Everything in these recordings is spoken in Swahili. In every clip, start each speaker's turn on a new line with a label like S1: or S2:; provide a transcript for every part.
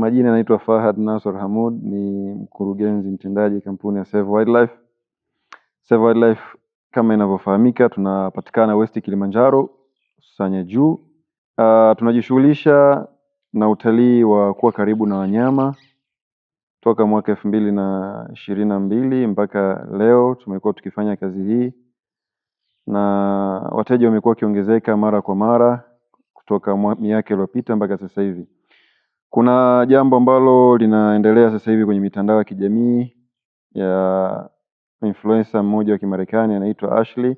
S1: majina naitwa Fahad Nasor Hamoud, ni mkurugenzi mtendaji kampuni ya Save Wildlife. Save Wildlife kama inavyofahamika, tunapatikana West Kilimanjaro, Sanya Juu. Tunajishughulisha na utalii wa kuwa karibu na wanyama toka mwaka 2022 mpaka leo tumekuwa tukifanya kazi hii, na wateja wamekuwa wakiongezeka mara kwa mara kutoka miaka iliyopita mpaka sasa hivi. Kuna jambo ambalo linaendelea sasa hivi kwenye mitandao ya kijamii ya influencer mmoja wa Kimarekani anaitwa Ashley.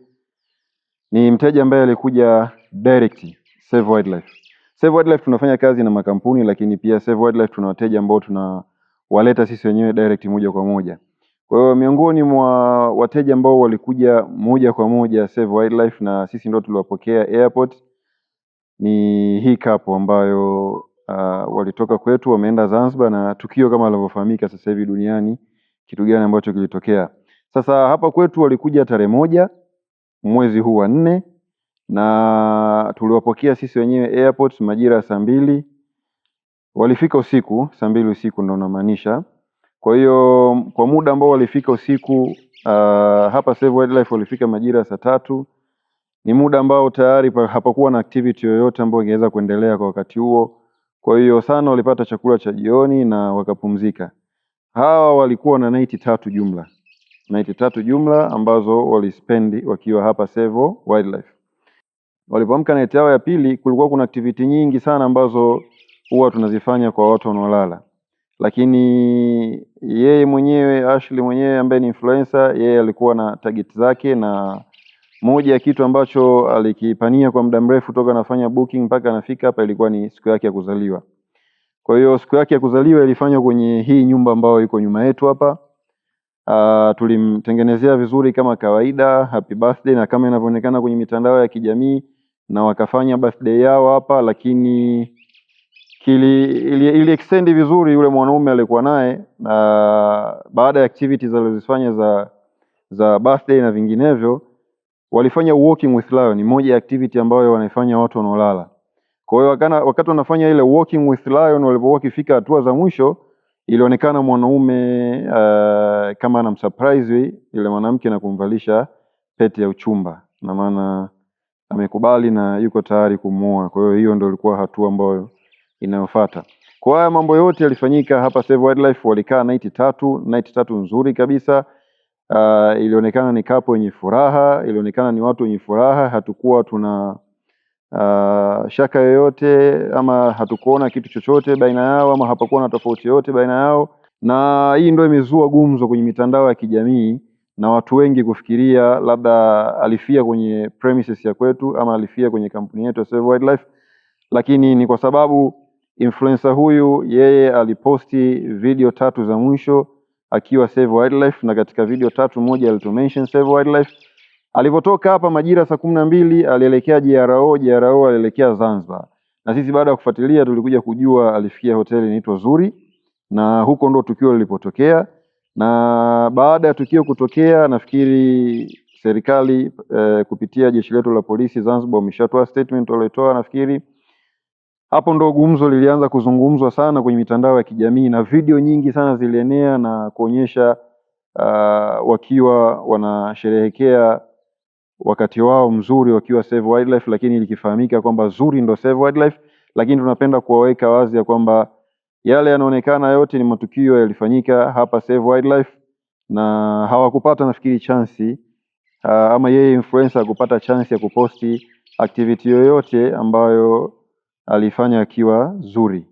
S1: Ni mteja ambaye alikuja direct Save Wildlife. Save Wildlife tunafanya kazi na makampuni, lakini pia Save Wildlife tuna wateja ambao tunawaleta sisi wenyewe direct moja kwa moja. Kwa hiyo miongoni mwa wateja ambao walikuja moja kwa moja Save Wildlife na sisi ndio tuliwapokea airport ni hii couple ambayo walitoka kwetu wameenda Zanzibar, na tukio kama linavyofahamika sasa hivi duniani kitu gani ambacho kilitokea. Sasa hapa kwetu walikuja tarehe 1 mwezi huu wa 4, na tuliwapokea sisi wenyewe airport majira ya saa 2. Walifika usiku, saa 2 usiku ndo namaanisha. Kwa hiyo kwa muda ambao walifika usiku hapa Save Wildlife walifika majira ya saa 3. Ni muda ambao tayari hapakuwa na activity yoyote ambayo ingeweza kuendelea kwa wakati huo. Kwa hiyo sana walipata chakula cha jioni na wakapumzika. Hawa walikuwa na night 3 jumla. Night 3 jumla ambazo walispendi wakiwa hapa Save Wildlife. Walipoamka night yao ya pili, kulikuwa kuna activity nyingi sana ambazo huwa tunazifanya kwa watu wanaolala. Lakini yeye mwenyewe Ashley mwenyewe ambaye ni influencer, yeye alikuwa na target zake, na moja ya kitu ambacho alikipania kwa muda mrefu toka anafanya booking mpaka anafika hapa ilikuwa ni siku yake ya kuzaliwa. Kwa hiyo siku yake ya kuzaliwa ilifanywa kwenye hii nyumba ambayo iko nyuma yetu hapa. Tulimtengenezea vizuri kama kawaida, happy birthday na kama inavyoonekana kwenye mitandao ya kijamii, na wakafanya birthday yao hapa, lakini ili extend vizuri yule mwanaume alikuwa naye, baada ya activities alizofanya za birthday na vinginevyo, walifanya walking with lion. Ni moja ya activity ambayo wanaifanya watu wanaolala. Kwa hiyo wakati wanafanya ile walking with lion, walipokuwa wakifika hatua za mwisho, ilionekana mwanaume kama anamsurprise yule mwanamke na kumvalisha pete ya uchumba, na maana amekubali na yuko tayari kumuoa. Kwa hiyo hiyo ndio ilikuwa hatua ambayo inayofuata. Kwa haya mambo yote yalifanyika hapa Save Wildlife. Walikaa night 3 nzuri kabisa. Ilionekana ni couple yenye furaha, ilionekana ni watu wenye furaha. Hatukuwa tuna shaka yoyote ama hatukuona kitu chochote baina yao, ama hapakuwa na tofauti yoyote baina yao. Na hii ndio imezua gumzo kwenye mitandao ya kijamii, na watu wengi kufikiria labda alifia kwenye premises ya kwetu ama alifia kwenye kampuni yetu Save Wildlife. Lakini ni kwa sababu influencer huyu yeye aliposti video 3 za mwisho akiwa Save Wildlife, na katika video 3 moja alitumention Save Wildlife. Alipotoka hapa majira saa 12 alielekea JRO alielekea Zanzibar. Na sisi baada ya kufuatilia tulikuja kujua alifikia hoteli inaitwa Zuri, na huko ndo tukio lilipotokea. Na baada ya tukio kutokea, nafikiri serikali kupitia jeshi letu la polisi Zanzibar wameshatoa statement walitoa. Nafikiri hapo ndo gumzo lilianza kuzungumzwa sana kwenye mitandao ya kijamii, na video nyingi sana zilienea na kuonyesha wakiwa wanasherehekea wakati wao mzuri wakiwa Save Wildlife, lakini likifahamika kwamba Zuri ndo Save Wildlife. Lakini tunapenda kuwaweka wazi ya kwamba yale yanaonekana yote ni matukio yalifanyika hapa Save Wildlife, na hawakupata nafikiri chance ama yeye influencer hakupata chance ya kuposti activity yoyote ambayo alifanya akiwa Zuri.